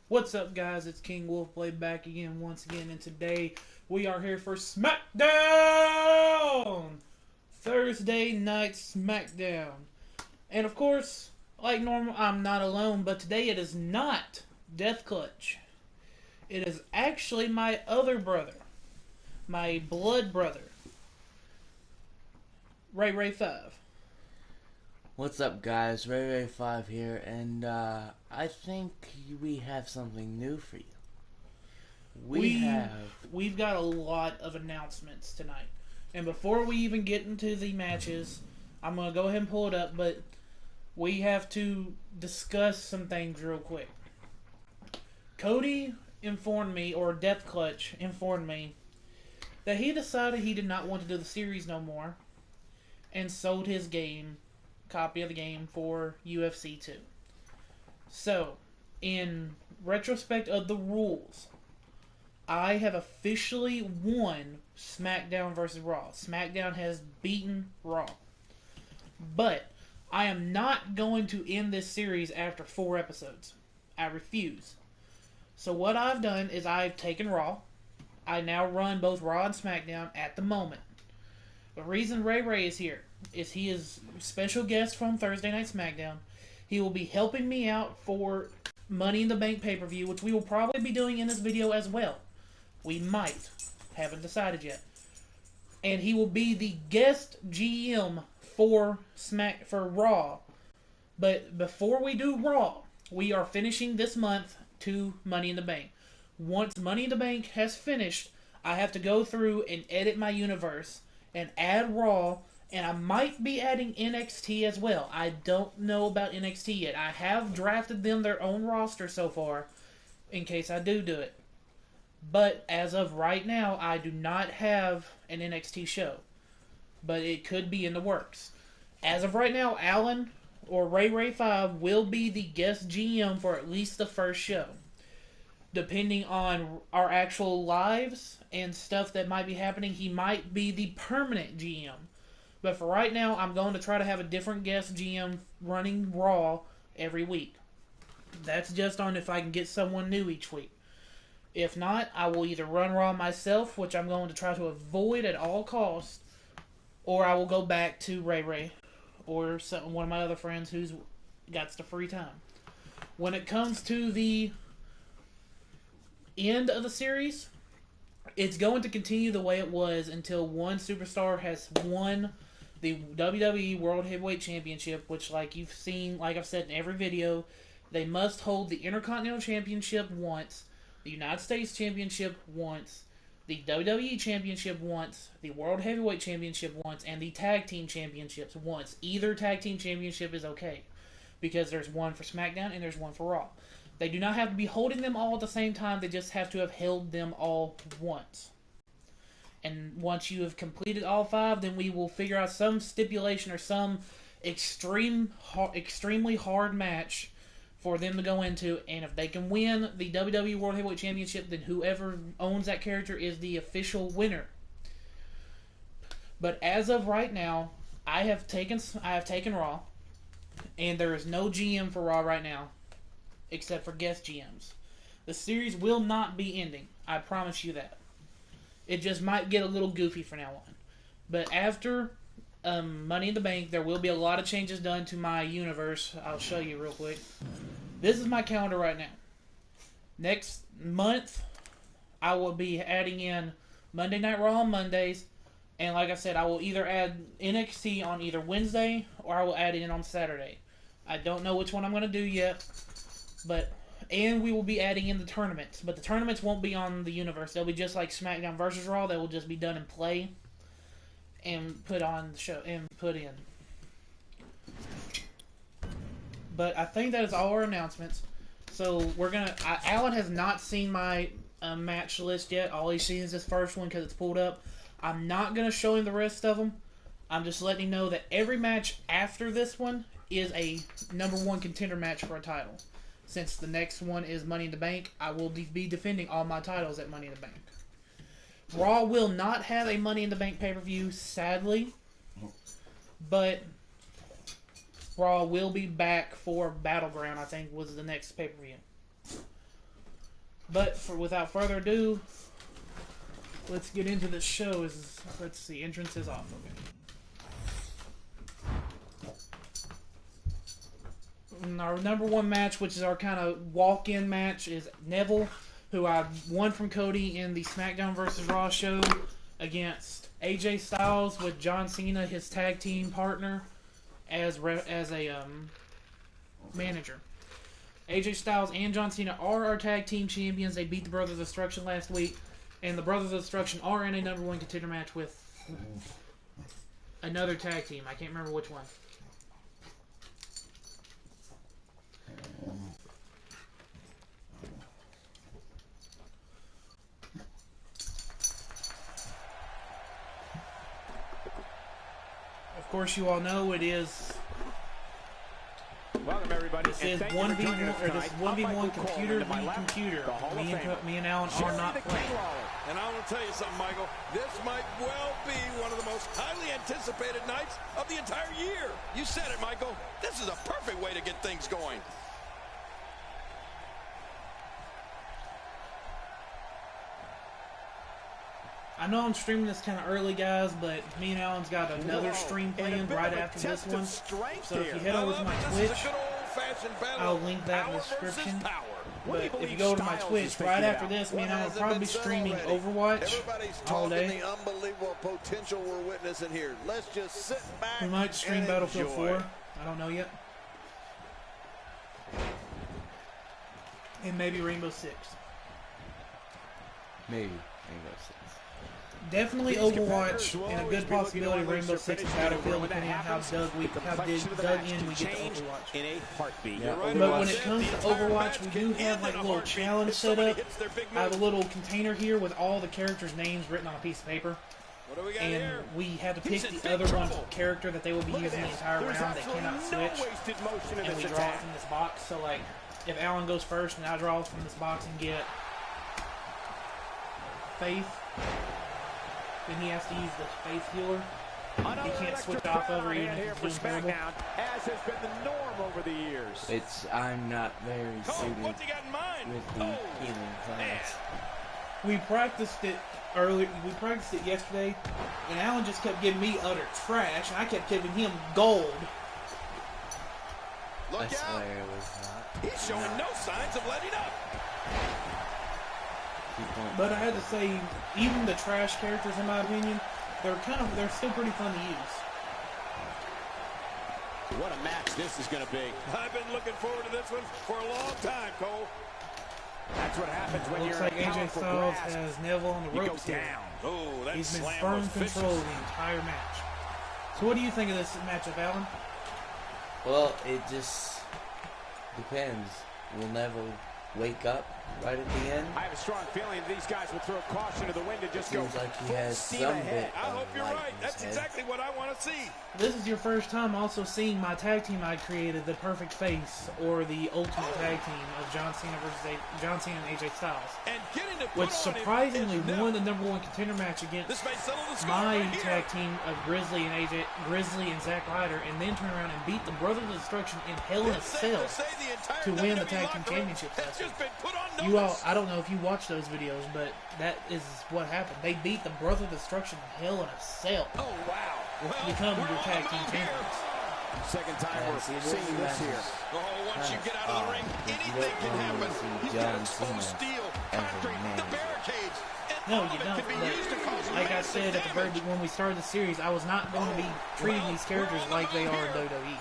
What's up, guys? It's King Wolfblade back again, once again, and today we are here for Smackdown! Thursday night Smackdown. And of course, like normal, I'm not alone, but today it is not Death Clutch. It is actually my other brother, my blood brother, Ray 5. What's up, guys? Ray5 here, and I think we have something new for you. We've got a lot of announcements tonight. And before we even get into the matches, I'm going to go ahead and pull it up, but we have to discuss some things real quick. Cody informed me, or Death Clutch informed me, that he decided he did not want to do the series no more and sold his copy of the game for UFC 2. So, in retrospect of the rules, I have officially won SmackDown versus Raw. SmackDown has beaten Raw. But I am not going to end this series after 4 episodes. I refuse. So what I've done is I've taken Raw. I now run both Raw and SmackDown at the moment. The reason Ray is here is he is special guest from Thursday Night SmackDown. He will be helping me out for Money in the Bank pay-per-view, which we will probably be doing in this video as well. We might. Haven't decided yet. And he will be the guest GM for Raw. But before we do Raw, we are finishing this month to Money in the Bank. Once Money in the Bank has finished, I have to go through and edit my universe and add Raw, and I might be adding NXT as well. I don't know about NXT yet. I have drafted them their own roster so far, in case I do it. But as of right now, I do not have an NXT show. But it could be in the works. As of right now, Alan, or Ray 5, will be the guest GM for at least the first show. Depending on our actual lives and stuff that might be happening, he might be the permanent GM. But for right now, I'm going to try to have a different guest GM running Raw every week. That's just on if I can get someone new each week. If not, I will either run Raw myself, which I'm going to try to avoid at all costs, or I will go back to Ray or one of my other friends who's got the free time. When it comes to the end of the series, it's going to continue the way it was until one superstar has won the WWE World Heavyweight Championship, which, like you've seen, like I've said in every video, they must hold the Intercontinental Championship once, the United States Championship once, the WWE Championship once, the World Heavyweight Championship once, and the Tag Team Championships once. Either Tag Team Championship is okay, because there's one for SmackDown and there's one for Raw. They do not have to be holding them all at the same time, they just have to have held them all once. And once you have completed all 5, then we will figure out some stipulation or some extremely hard match for them to go into, and if they can win the WWE World Heavyweight Championship, then whoever owns that character is the official winner. But as of right now, I have taken Raw, and there is no GM for Raw right now, except for guest GMs. The series will not be ending. I promise you that. It just might get a little goofy from now on. But after Money in the Bank, there will be a lot of changes done to my universe. I'll show you real quick. This is my calendar right now. Next month, I will be adding in Monday Night Raw on Mondays. And like I said, I will either add NXT on either Wednesday or I will add it in on Saturday. I don't know which one I'm going to do yet. And we will be adding in the tournaments. But the tournaments won't be on the universe. They'll be just like SmackDown versus Raw. They will just be done in play and put on the show and put in. But I think that is all our announcements. So we're gonna. Alan has not seen my match list yet. All he's seen is this first one because it's pulled up. I'm not gonna show him the rest of them. I'm just letting him know that every match after this one is a number 1 contender match for a title. Since the next one is Money in the Bank, I will be defending all my titles at Money in the Bank. Raw will not have a Money in the Bank pay-per-view, sadly. But Raw will be back for Battleground, I think, was the next pay-per-view. But without further ado, let's get into the show. Let's see, entrance is off. Okay. Our number one match, which is our kind of walk-in match, is Neville, who I won from Cody in the Smackdown vs. Raw show, against AJ Styles with John Cena, his tag team partner, as a manager. AJ Styles and John Cena are our tag team champions. They beat the Brothers of Destruction last week, and the Brothers of Destruction are in a number one contender match with another tag team. I can't remember which one. Of course, you all know it is. Welcome everybody. This is 1v1 or this 1v1 computer v computer. Me and Alan are not playing. And I want to tell you something, Michael. This might well be one of the most highly anticipated nights of the entire year. You said it, Michael. This is a perfect way to get things going. I know I'm streaming this kind of early, guys, but me and Alan's got another stream planned right after this one. So if you head over to my Twitch, I'll link that in the description. But if you go to my Twitch, right after this, me and Alan will probably be streaming Overwatch all day. We might stream Battlefield 4. I don't know yet. And maybe Rainbow Six. Maybe Rainbow Six. Definitely Overwatch, and a good possibility Rainbow Six and Battlefield, depending on how dug in we get to Overwatch. Yeah, But when it comes to Overwatch, we do have like a little challenge set up. I have a little container here with all the characters' names written on a piece of paper. And we had to pick the other one's character that they will be using the entire round. They cannot switch. And we draw it from this box. So like, if Alan goes first and I draw from this box and get Faith, then he has to use the Faith healer. He can't switch off of her even if he's doing terrible. As has been the norm over the years. I'm not very suited with the healing class. We practiced it earlier. We practiced it yesterday, and Alan just kept giving me utter trash, and I kept giving him gold. I swear it was not. He's showing no signs of letting up. But I had to say, even the trash characters, in my opinion, they're still pretty fun to use. What a match this is going to be. I've been looking forward to this one for a long time, Cole. That's what happens when Looks you're like AJ Styles has Neville on the ropes here. Oh, that He's been slam firm was control vicious. the entire match. So what do you think of this matchup, Alan? Well, it just depends. Will Neville wake up right at the end? I have a strong feeling these guys will throw caution to the wind and just Seems go like he full has steam some ahead. bit I hope you're light right. in his That's head. exactly what I want to see. This is your first time also seeing my tag team I created, the Perfect Face, or the Ultimate Tag Team of John Cena and AJ Styles. And getting to put Which on surprisingly him, won the number one contender match against this may settle the score my right here. tag team of Grizzly and Zack Ryder, and then turn around and beat the Brothers of Destruction in Hell in a It's safe Cell to say the entire to win the WWE tag team locker room championship has last just week. been put on You all, notice. I don't know if you watched those videos, but that is what happened. They beat the Brothers of Destruction in Hell in a Cell Oh, wow. Well, to become we're your on tag the team move here. champions. Second time Yeah, we're see, seeing this here. Oh, once you get out of the ring, you anything don't can want happen. to see He's got John exposed Cena steel, as a concrete, the manager. barricades, and No, all you of it don't. can be But used to cause like I massive said at the very damage. when we started the series, I was not going to be treating well, these characters we're on the like they move are in here. WWE.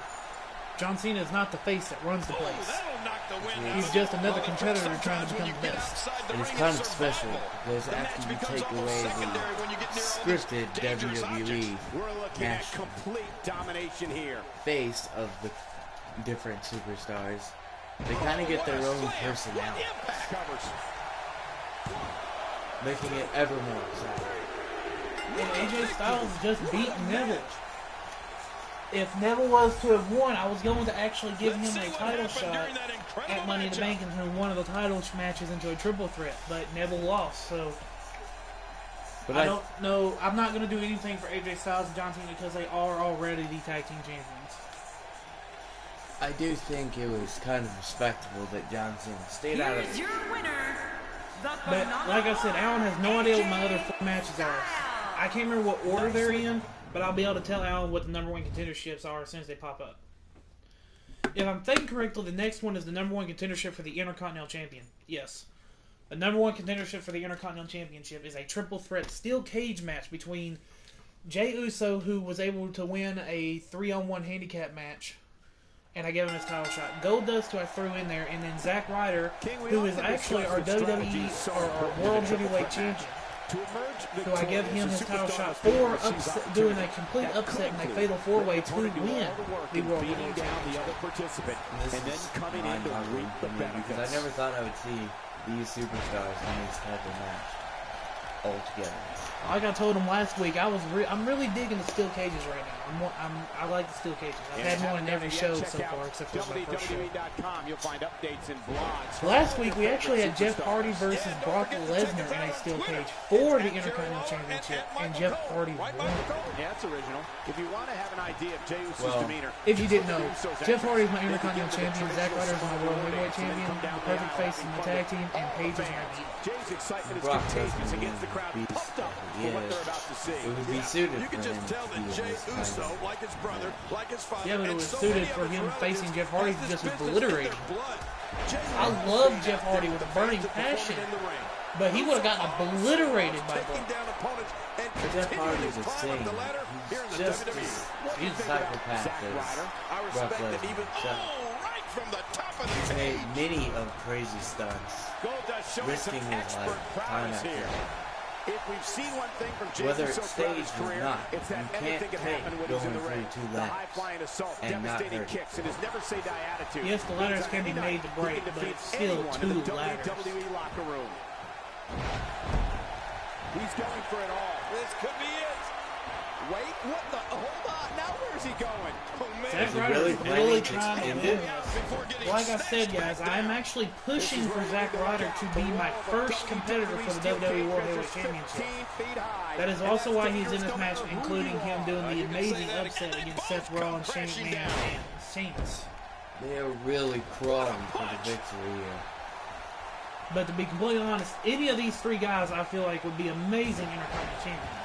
John Cena is not the face that runs the Oh, place. that'll knock the wind out He's of just it. another Well, competitor trying to sometimes when become you the get best. outside the And it's ring, kind of it's special survival. because The after match you becomes take almost away secondary when you get near all the these scripted dangerous objects. WWE We're looking at match complete domination here. face of the different superstars, they kind of get their own personality, Covers. making it ever more exciting. And AJ Styles just beat Neville. If Neville was to have won, I was going to actually give him a title shot at Money in the Bank and turn one of the title matches into a triple threat, but Neville lost, so But I don't know. I'm not going to do anything for AJ Styles and John Cena because they are already the tag team champions. I do think it was kind of respectable that John Cena stayed out of Here's your winner, But like I said, Alan has no idea what my other 4 matches are. I can't remember what order they're in, but I'll be able to tell Alan what the number 1 contenderships are as soon as they pop up. If I'm thinking correctly, the next one is the number 1 contendership for the Intercontinental Champion. Yes. The number 1 contendership for the Intercontinental Championship is a triple threat steel cage match between Jey Uso, who was able to win a 3-on-1 handicap match, and I gave him his title shot. Goldust, who I threw in there, and then Zack Ryder, who is actually our WWE or our World Heavyweight Champion, who I gave him his title shot for doing a complete upset in a fatal 4-way to win the World Heavyweight Championship. And then coming in to reap the benefits. Because I never thought I would see these superstars in this type of match altogether. Like I told him last week, I'm really digging the steel cages right now. I like the steel cages. I've had one in every show so far, except for my first show. Last week we actually had Jeff Hardy versus Brock Lesnar in a steel cage for the Intercontinental Championship, and Jeff Hardy won. Yeah, that's original. If you want to have an idea of Jey Uso's demeanor, if you didn't know, Jeff Hardy is my Intercontinental Champion, Zack Ryder is my World Heavyweight Champion, the Perfect Face is my tag team, and Paige is my team. Jay's excitement is contagious against the crowd, pumped up for what they're about to see. It would be suited You can for just him tell to be that in Jey this kind Uso, of- like his brother, like his father, Yeah, but it and was so suited many for others him around facing him, Jeff Hardy has just this business in obliterated their him. blood. Jey I Uso love has Jeff the Hardy with a burning fans performing passion, in the ring. but he would have gotten obliterated by Taking Brock. down opponents and But Jeff continuing Hardy's his a climb thing. up the ladder here in the He's just WWE. he's a psychopath Zack as Ryder? I Brock respect that Lesnar. even right from the top of the He's made cage. many of crazy stunts, Goldust showing risking some his expert life time prowess after here. time. If we've seen one thing from Jey Whether Uso it's throughout his staged or career, not, it's that you can't anything can take happen when he's in the going ring. through 2 The laps high-flying assault, and not devastating hurt. kicks, and his never-say-die attitude. Yes, the ladders can be made to break, but it's still 2 ladders. WWE locker room. He's going for it all. This could be it. Wait, what the? Hold on. Now where's he going? Oh, man. Zack Is he Ryder really is planning really to trying to end win it? this. Like I said, guys, I'm actually pushing for Zack Ryder to be my first competitor for the WWE World Heavyweight Championship. That is also why he's in this match, including him doing the amazing upset against Seth Rollins, Shane McMahon, and Sheamus. They are really crawling for the victory here. But to be completely honest, any of these 3 guys I feel like would be amazing Intercontinental Champions.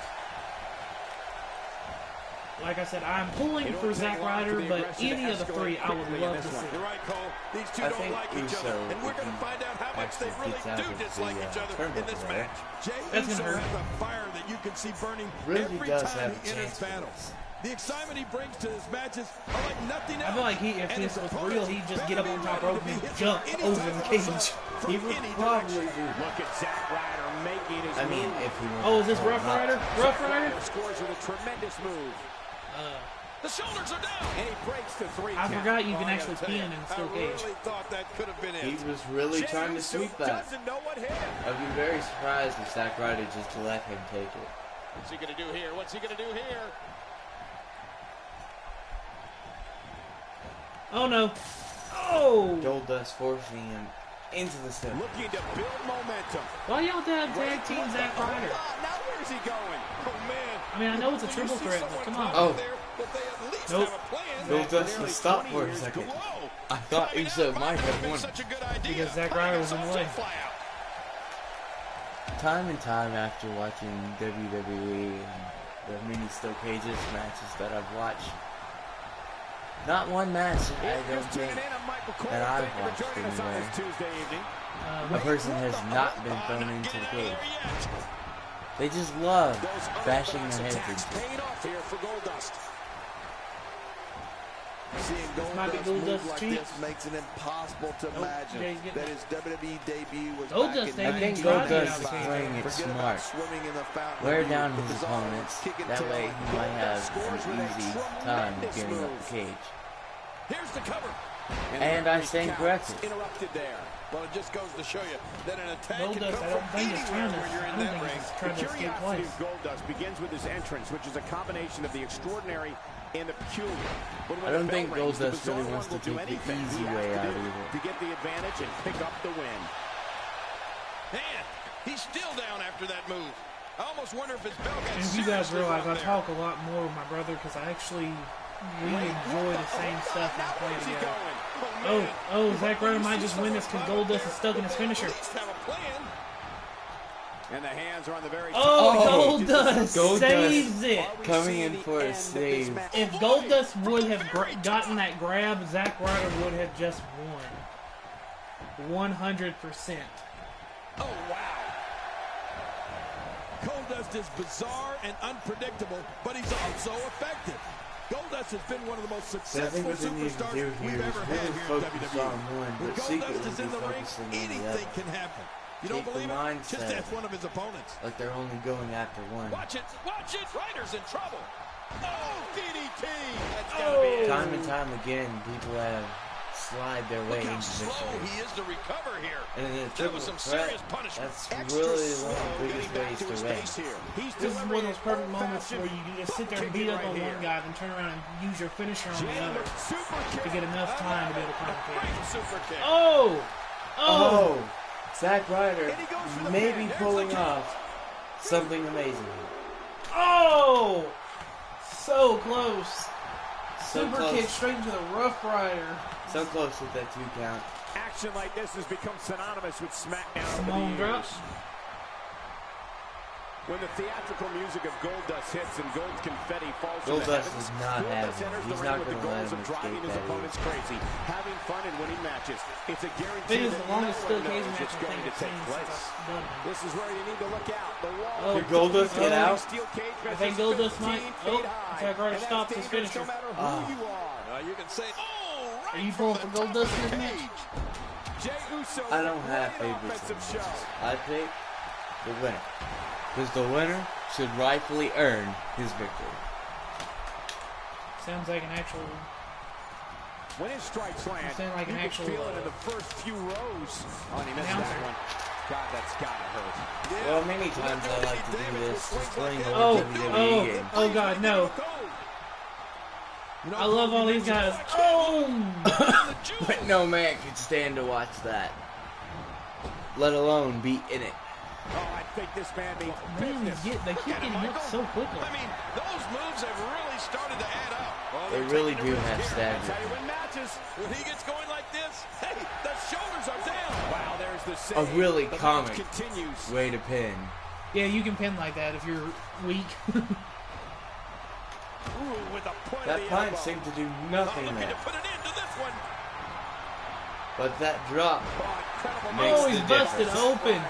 Like I said, I'm pulling for Zack Ryder, but any of the 3 I would love to see. You're right, Cole. These two I don't think like each other, Uso, and we're if going to he find out how much they actually really gets out do of the, dislike each other in tournament this there, match. Jey That's Uso gonna hurt. has a fire that you can see burning really every does time have a he enters chance for battles. this. The excitement he brings to his matches are like nothing else. I feel like if And this his was real, he'd just get up on top rope and opponent jump any over type the of cage. assault from He would any probably direction. do. Look at Zack Ryder making his I mean, move. if he wants Oh, is to this call Rough him Rider? up. Rough Rider? Scores with a tremendous move. The shoulders are down. And he breaks the 3 I count. forgot you can I actually gotta tell pin you, in steel I cage. really thought that could have been He it. was really Jey trying to Uso sweep that. doesn't know what hit him. I'd be very surprised if Zack Ryder just let him take it. What's he going to do here? What's he going to do here? Oh no. Oh! Goldust forcing him into the step. Looking to build momentum. Why y'all have tag team Zack Ryder? Now where's he going? Oh, man. I mean, I know it's a When triple you see threat, someone but come on. Oh. there, but they at least Nope. have a plan. Goldust was stopped for a second. Whoa. I thought Coming Uso out might might have been won. such a good idea. Because Zack Ryder was in the way. Fly out. Time and time after watching WWE and the mini steel cages matches that I've watched, not one match I don't Just tuning think in, I'm Michael Cole. that I've Thank you for watched joining us on anyway, this Tuesday evening. a person has not been thrown into the Getting out of cage. there yet. They just love Those bashing unorthodox their heads attacks into it. paying off here for Goldust. Seeing might be Goldust Goldust's move like cheat. this makes it impossible to Jay's imagine getting that it. his WWE debut was Goldust back in ain't I think even trying to get Goldust out is of the cage. playing it Forget smart. about swimming in the fountain Wear of down youth, his the bizarre opponents. kicking That way tail. he might have scores an with a easy time tremendous getting up move. the cage. Here's the cover. And I stand corrected. Interrupted there. Well, it just goes to show you that an attack can Goldust, come I don't from think he's trying anywhere to. when you're I in don't that think ring. he's trying The to escape curiosity twice. of Goldust begins with his entrance, which is a combination of the extraordinary and the peculiar. But when I don't the bell think rings, the Goldust really bizarre wants one to will do take the anything easy he has way to out do either. to get the advantage and pick up the win. Man, he's still down after that move. I almost wonder if his bell got And if you guys seriously realize, wrong I there. talk a lot more with my brother because I actually enjoy the same stuff when I play Where's he together. going? Oh, Zack Ryder might just win this because Goldust is stuck in his finisher. At least have a plan. And the hands are on the very Oh, Goldust Goldust saves it. coming in for a save. If Goldust would have gotten that grab, Zack Ryder would have just won. 100%. Oh, wow. Goldust is bizarre and unpredictable, but he's also effective. Goldust has been one of the most successful superstars we've ever had here in WWE. When Goldust is in the ring, anything can happen. You don't believe it? Just ask one of his opponents. Like they're only going after one. Watch it! Watch it! Ryder's in trouble. Oh, DDT! That's gotta be it. Time and time again, people have slide their way Look how into slow victory. he is to recover here. And in a That triple was some threat, serious punishment. that's really one of the biggest ways to win. This is one of those perfect moments where you can just sit there and beat up on one guy, then turn around and use your finisher on the other to get enough time to be able to climb the cage. Oh! Oh! Zack Ryder may be pulling off something amazing. Oh! So close. So Super close. kick straight into the Rough Rider. So close with that 2 count. Action like this has become synonymous with Smackdown over Simone the drop. years. When the theatrical music of Goldust hits and gold confetti falls from the Goldust heavens, is not Goldust having it. enters He's the not ring with the gonna let goals him of driving escape his that opponents crazy, having fun and winning matches. It's a I think guarantee it's that the longest no steel one cage knows match it's I going think to I've take seen since place. I've done it. This is where you need to look out. The wall. Oh, Did Goldust get out? Steel cage I think Goldust might. Oh, Zack Ryder and stopped that's his dangerous finisher. no matter who you are. You can say, oh, right Are you from pulling the for top Goldust of in the this match? cage. Jey Uso, I don't have great favorites. offensive show. I pick the winner. Because the winner should rightfully earn his victory. Sounds like an actual. When his strikes land, sound like you an can actual, feel it in the first few rows. Oh, and he missed announcer. that one. God, that's gotta hurt. Well, many times I like to do this, just playing over Oh, WWE games. oh God, no! I love all these guys. Oh! But no man could stand to watch that. Let alone be in it. Oh, I think this man means Man, business. they keep getting up so quickly. I mean, those moves have really started to add up. Well, They they're really taking a do risk have here. That's how stagger. you win matches. When he gets going like this, hey, the shoulders are down. Wow, there's the save. A really The match comic continues. way to pin. Yeah, you can pin like that if you're weak. Ooh, with a point That of the punch elbow. seemed to do Oh, nothing looking there. to put it into this one. But that drop Oh, incredible makes Oh, the he's busted difference. open.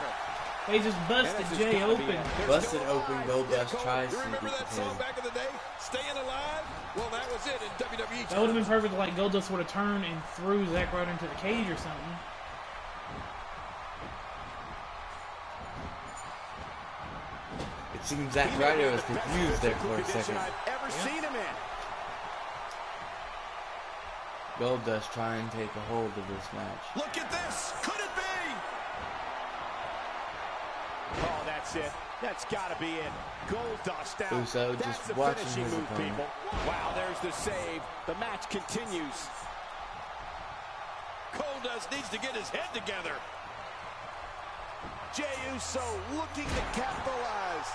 They just And busted this has Jay gotta be open. it. They're Busted still open, alive. Goldust Cole, tries you to remember beat that the song pin. back in the day? Staying Alive? Well, that was it in WWE. That would have been perfect. Like Goldust would have turned and threw Zack Ryder into the cage or something. It seems Zack Ryder was confused there for a second. I've ever seen him in. Goldust trying to take a hold of this match. Look at this. Could it be? Oh, that's it. That's got to be it. Goldust out. Uso That's just the watching finishing his move, opponent. people. Wow, there's the save. The match continues. Goldust needs to get his head together. Jey Uso looking to capitalize.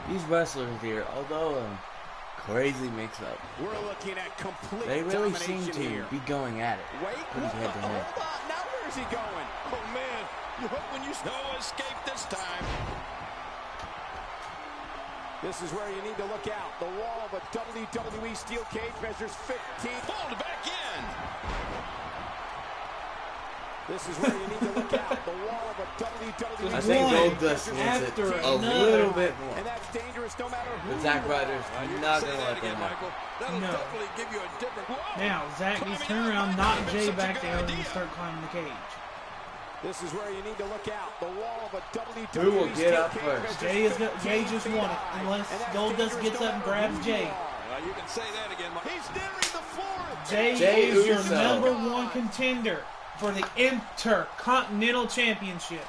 These wrestlers here, although crazy mix-up, We're looking at complete they really domination seem to here. be going at it. Wait, pretty head to head. hold on. Now where's he going? Oh, man. You hope when you no escape this time. This is where you need to look out. The wall of a WWE steel cage measures 15. Pulled back in. This is where you need to look out. The wall of a WWE I think One Goldust needs it after a another. little bit more. and that's dangerous no matter who. But Zack Ryder's You can not say going to that let again, them happen. Michael. That'll No. definitely give you a different. Whoa. Now Zack needs to turn around, knock Jay back down, and start climbing the cage. This is where you need to look out. The wall of a WWE Who will get steel up cage first? measures Jay just 15 won it, high, unless and that's Goldust dangerous gets no up and matter grabs who Jay. you are. You can say that again, Michael. He's nearing the floor. Jay is your Uso. number one contender for the Intercontinental Championship.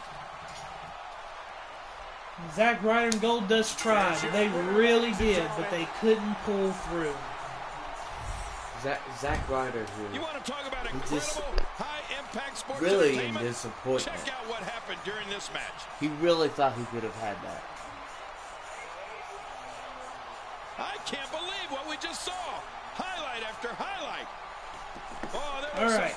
Zack Ryder and Goldust tried. They really did, but they couldn't pull through. Zack Ryder You here, want to talk about He incredible just high-impact sports really in entertainment? disappointment. Check out what happened during this match. He really thought he could have had that. I can't believe what we just saw. Highlight after highlight. All right.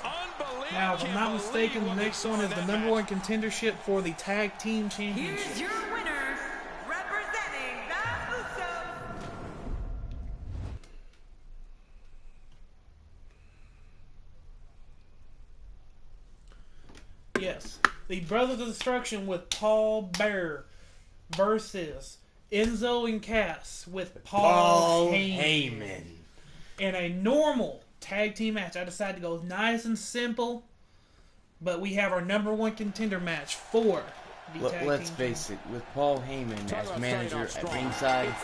Now, if I'm not mistaken, the next one is the #1 contendership for the Tag Team Championship. Here's your winners, representing the Usos. Yes, the Brothers of Destruction with Paul Bearer versus Enzo and Cass with Paul Heyman. In a normal tag team match, I decided to go nice and simple, but we have our #1 contender match for the tag Let's team face it, with Paul Heyman as manager at ringside,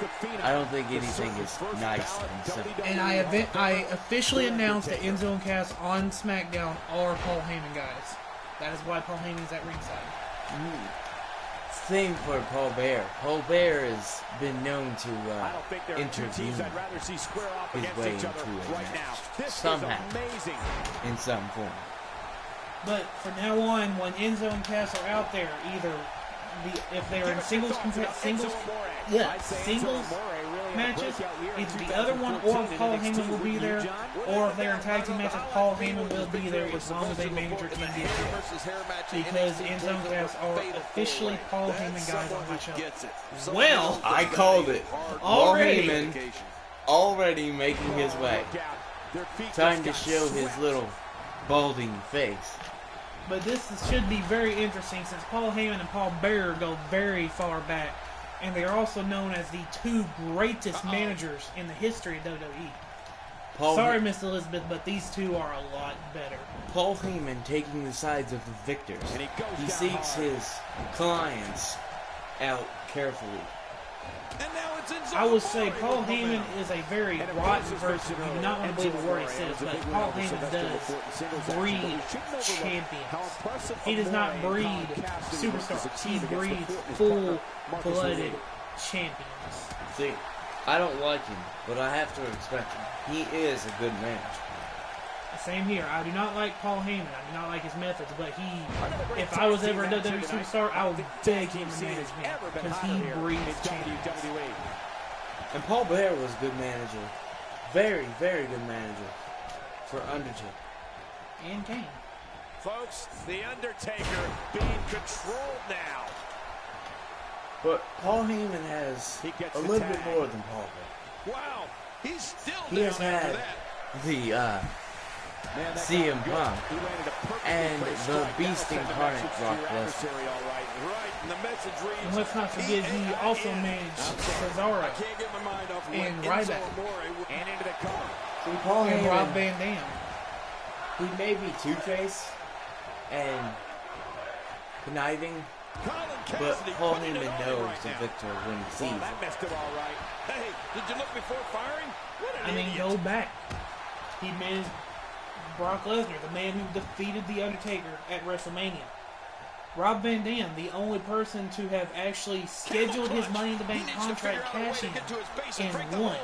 I don't think anything is nice and simple. And I officially announced that Enzo and Cass on SmackDown are Paul Heyman guys. That is why Paul Heyman's at ringside. Same for Paul Bearer. Paul Bearer has been known to intervene his way into a match somehow, in some form. But from now on, when Enzo and Cass are out there, either if they're in singles matches, either the other one or Paul Heyman will be there, or if they're in tag team matches, Paul Heyman will be there as long as a manager can get there. Because Enzo and Cass are officially Paul Heyman guys on my show. Well, I called it. Paul Heyman already making his way. Time to show his little balding face. But this should be very interesting since Paul Heyman and Paul Bearer go very far back. And they are also known as the two greatest managers in the history of WWE. Sorry, Miss Elizabeth, but these two are a lot better. Paul Heyman taking the sides of the victors. He seeks his clients out carefully. I would say Paul Heyman is a very rotten person. You do not want to believe a word he says, but Paul Heyman does breed champions. He does not breed superstars. He breeds full-blooded champions. See, I don't like him, but I have to respect him. He is a good manager. Same here. I do not like Paul Heyman. I do not like his methods, but if I was ever a WWE superstar, I would beg him to manage me because he breeds champions. And Paul Bearer was a good manager. Very, very good manager for Undertaker. And Kane. Folks, The Undertaker being controlled now. But Paul Heyman has a little bit more than Paul Bearer. Wow, he's still He has had the CM Punk and the Beast Incarnate Brock Lesnar. And let's not forget he also managed Cesaro and Ryback See, Paul and Heyman, Rob Van Dam. he may be two-faced and conniving, but Paul Heyman knows the victor when he sees it. That messed it all right. Hey, did you look before firing? I mean, go back. He managed Brock Lesnar, the man who defeated The Undertaker at WrestleMania. Rob Van Dam, the only person to have actually scheduled his Money in the Bank contract cashing and won.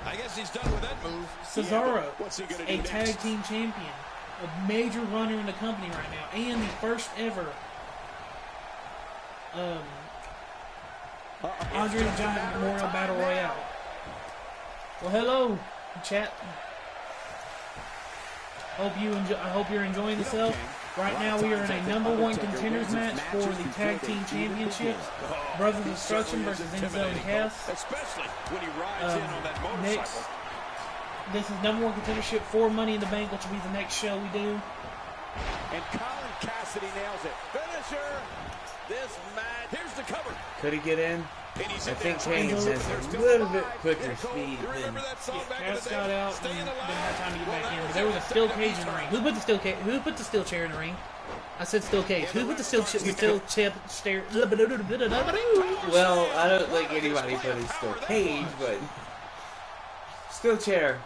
I guess he's done with that move. Cesaro, a tag team champion, a major runner in the company right now, and the first ever Andre the Giant Memorial Battle Royale. Well, hello, chat. I hope you're enjoying yourself. Right now, we are in a #1 contenders match for the tag team championships. Brothers of Destruction versus Enzo and Cass. Especially when he rides in on that motorcycle. Next, this is #1 contendership for Money in the Bank, which will be the next show we do. And Colin Cassidy nails it. Finisher. This match. Here's the cover. Could he get in? And I he's in think there. Kane has a little bit quicker speed You than remember that song back in Cass the day? got out and Staying didn't alive. have time to get back in. But there was a steel cage in the ring. Who put the steel chair in the ring? I said steel cage. Who put the steel chip stair? Well, I don't think anybody put his steel cage, but steel chair.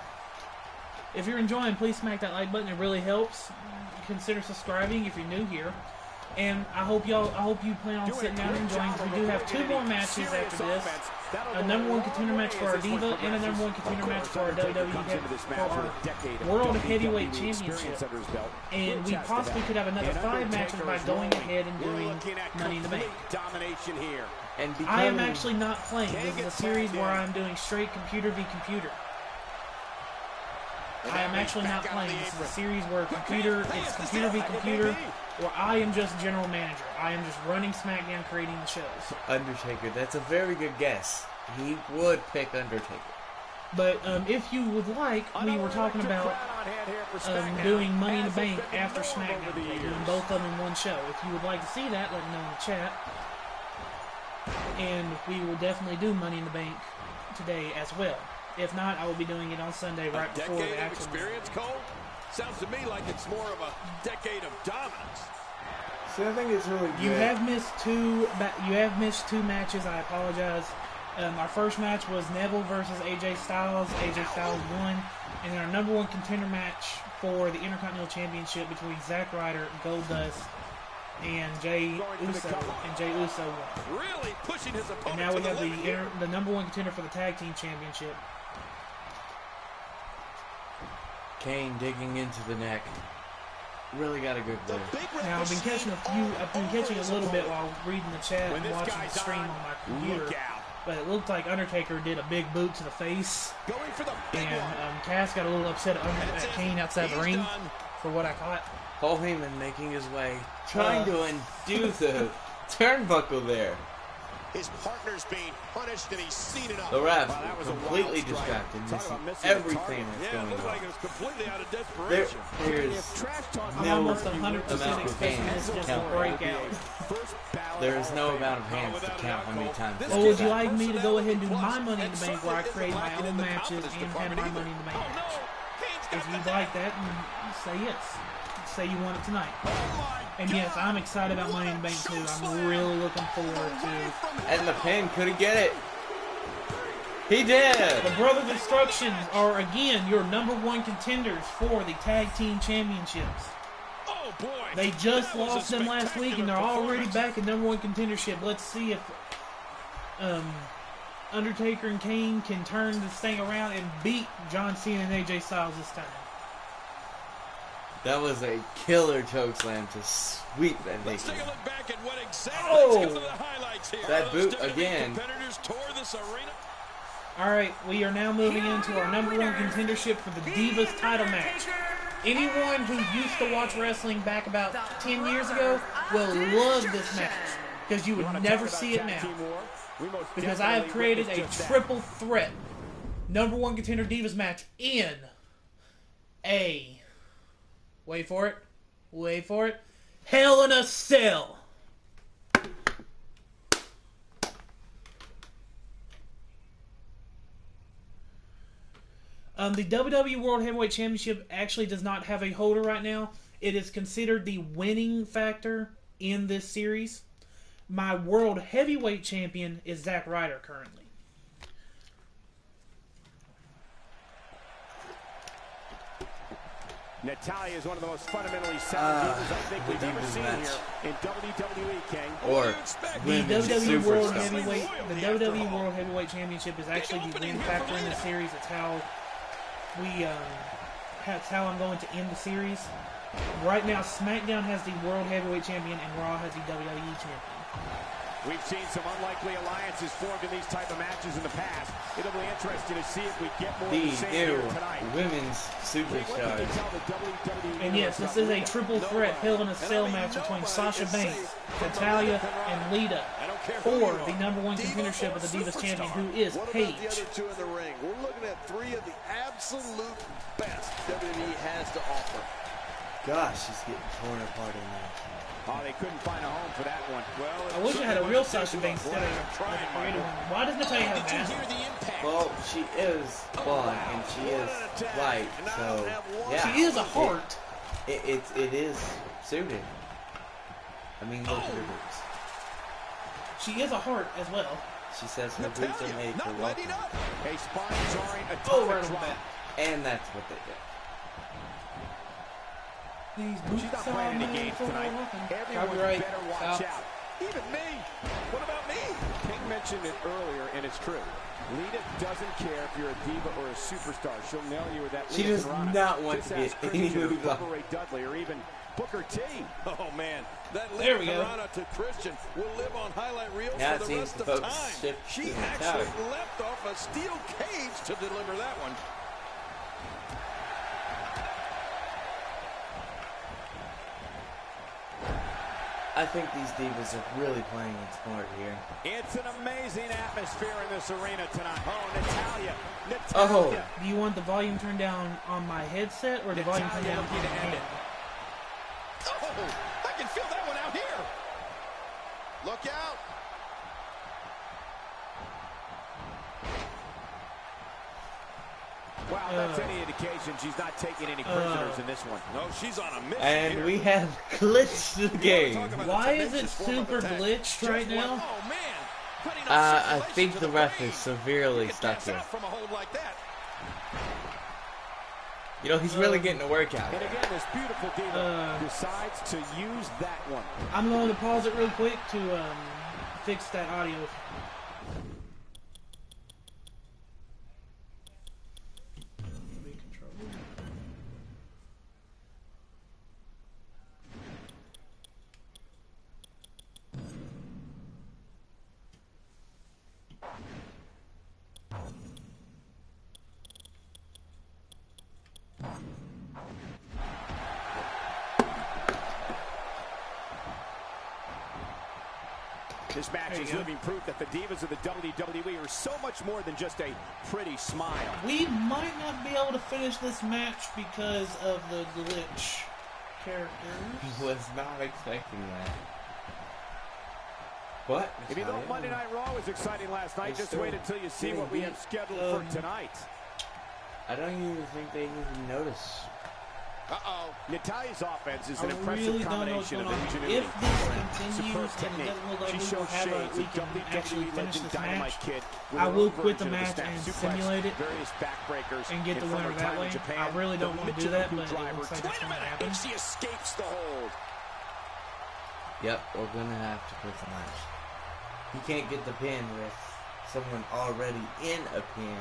If you're enjoying, please smack that like button. It really helps. Consider subscribing if you're new here. And I hope you plan on sitting down and enjoying. We do have 2 more matches after this. A #1 contender match for our Diva and a #1 contender match for our WWE for our World Heavyweight Championship. And we possibly could have another 5 matches by going ahead and doing Money in the Bank. Domination here. And I am actually not playing. This is a series where I'm doing straight computer v computer. I am actually not playing. This is a series where it's computer v computer, where I am just general manager. I am just running SmackDown, creating the shows. Undertaker. That's a very good guess. He would pick Undertaker. But if you would like, we were talking about doing Money in the Bank after SmackDown, doing both of them in one show. If you would like to see that, let me know in the chat. And we will definitely do Money in the Bank today as well. If not, I will be doing it on Sunday right before the actual experience, Cole? Sounds to me like it's more of a decade of dominance. See, I think it's really good. You have missed two matches. I apologize. Our first match was Neville versus AJ Styles. AJ Styles won. And then our number one contender match for the Intercontinental Championship between Zack Ryder, Goldust, and Jey Uso. And Jey Uso won. Really pushing his opponent. And now we have the number one contender for the Tag Team Championship. Kane digging into the neck. Really got a good play. Now I've been catching a little bit while reading the chat and watching the stream on my computer. But it looked like Undertaker did a big boot to the face. And Cass got a little upset at Kane outside the ring for what I caught. Paul Heyman making his way, trying to undo the turnbuckle there. His partner's being punished, and he's seen it up. The ref completely distracted, missing everything that's going on. Like it was completely out of desperation. There's I'm no almost 100% amount of expecting this hands just to to count. break out. There is no amount of hands to count how many times. Or would you like me to go ahead and do my Money in the Bank where I create my own matches and have my Money in the Bank match? If you'd like that, say yes. Say you want it tonight. And yes, I'm excited about Money in the Bank too. I'm really looking forward to. And the pin couldn't get it. He did. The Brothers Destruction are again your number one contenders for the Tag Team Championships. Oh boy! They just lost them last week, and they're already back in number one contendership. Let's see if Undertaker and Kane can turn this thing around and beat John Cena and AJ Styles this time. That was a killer chokeslam to sweep that Let's thing. take a look back at what exactly. Oh! Let's get to the highlights here. That boot WWE again. Competitors tore this arena. Alright, we are now moving into our number one contendership for the Divas title match. Anyone who used to watch wrestling back about 10 years ago will love this match, because you would never see it now. Because I have created a triple threat number one contender Divas match in a... Wait for it. Hell in a Cell. The WWE World Heavyweight Championship actually does not have a holder right now. It is considered the winning factor in this series. My World Heavyweight Champion is Zack Ryder currently. Natalya is one of the most fundamentally sound divas I think we've ever seen here in WWE, King. Or The WWE World superstar. Heavyweight, the WWE World Heavyweight Championship is actually the win factor in this series. It's how that's how I'm going to end the series. Right now, SmackDown has the World Heavyweight Champion and Raw has the WWE Champion. We've seen some unlikely alliances formed in these type of matches in the past. It'll be interesting to see if we get more of the same here The tonight. new women's superstars. And yes, this is a triple threat Hell in a Cell match between Sasha Banks, Natalya, and Lita for the number one contendership of the Divas Champion, who is Paige. The other two in the ring. We're looking at three of the absolute best WWE has to offer. Gosh, she's getting torn apart in there. Oh, they couldn't find a home for that one. Well, I wish I had a real Sasha Banks instead of the creative one. Why does Natalya have a mask? Well, she is blonde and she is white, so yeah. She is a heart. It is suited. I mean, look at her boots. She is a heart as well. She says her boots are made for walking. a spine-jarring Oh, atomic right on drop. that. And that's what they did. These She's not boots are playing any made games for tonight. walking. Everyone Copyright. better watch Stop. out. Even me. What about me? King mentioned it earlier, and it's true. Lita doesn't care if you're a diva or a superstar. She'll nail you with that. She does not want to get any moves on. Ray Dudley or even Booker T. Oh man, that There we go. Lita to Christian will live on highlight reels Now for it the seems rest the of folks time. shift She to the actually tower. left off a steel cage to deliver that one. I think these Divas are really playing it smart here. It's an amazing atmosphere in this arena tonight. Oh, Natalya. Oh. Do you want the volume turned down on my headset or the volume turned down on my head? Oh, I can feel that one out here. Look out. Wow, that's any indication she's not taking any prisoners in this one. No, she's on a mission. And here. we have glitched the game. Why is it super glitched right now? Oh, man. I think the ref is severely stuck here. From a hold like that. You know, he's really getting a workout. And again, this beautiful diva decides to use that one. I'm going to pause it real quick to fix that audio. This match is living proof that the Divas of the WWE are so much more than just a pretty smile. We might not be able to finish this match because of the glitch characters. Was not expecting that. What? If you thought Monday Night Raw was exciting last night, just wait until you see what we have scheduled for tonight. I don't even think they even notice. Uh-oh. Natalya's offense is an I impressive really don't know what's combination going of on. ingenuity. If this continues and it technique. doesn't look like She we will shows have shades we of can WWE actually finish legend this Dynamite match, Kid with I her will own quit the version of match snap and suplex, simulate it various backbreakers, and get the from winner her that time in way. Japan, I really don't want to do that, but it looks like Wait it's a going to minute. happen. And she escapes the hold. Yep, we're gonna have to quit the match. You can't get the pin with someone already in a pin.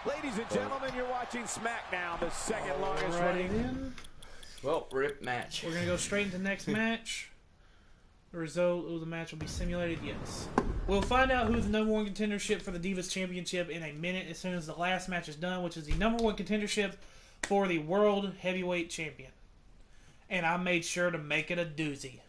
Ladies and gentlemen, you're watching Smackdown, the second longest Alrighty running. then. Well, rip match. We're going to go straight into the next match. The result of the match will be simulated, yes. We'll find out who's the number one contendership for the Divas Championship in a minute as soon as the last match is done, which is the number one contendership for the World Heavyweight Champion. And I made sure to make it a doozy.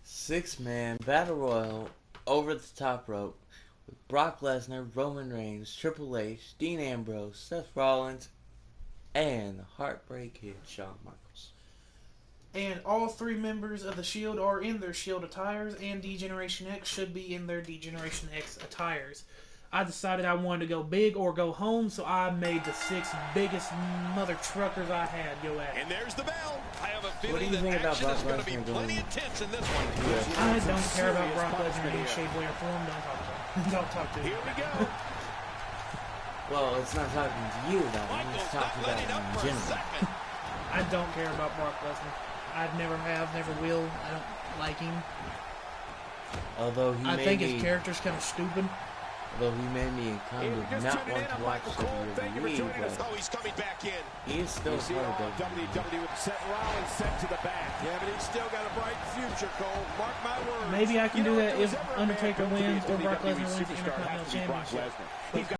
Six-man Battle Royal over the top rope with Brock Lesnar, Roman Reigns, Triple H, Dean Ambrose, Seth Rollins, and the Heartbreak Kid, Shawn Michaels. And all three members of the Shield are in their Shield attires, and D-Generation X should be in their D-Generation X attires. I decided I wanted to go big or go home, so I made the six biggest mother truckers I had go at it. And there's the bell. I have a What do feeling you that think about action Brock is going to be Lesnar plenty going intense in this one. I don't care about Brock Lesnar in any shape, way, or form. Don't talk to him. Don't talk to him. Here we go. Well, it's not talking to you about him, it's Michael's talking not about letting up him in for a general. second. I don't care about Brock Lesnar. I never have, never will. I don't like him. Although he I made think me, his character's kind of stupid. although he made me kind If of you're just not tuning want in, to I'm watch Michael Cole. Thank you for WWE, joining us. but Oh, he's coming back in. he is still You see part all of WWE with Seth Rollins sent to the back. Yeah, but he's still got a bright future, Cole. Mark my words. Maybe I can You know do what, that there was if ever a man Undertaker built to be a wins or Brock WWE Lesnar wins the superstar, it has Intercontinental to be Brock Championship. Lesnar. He's got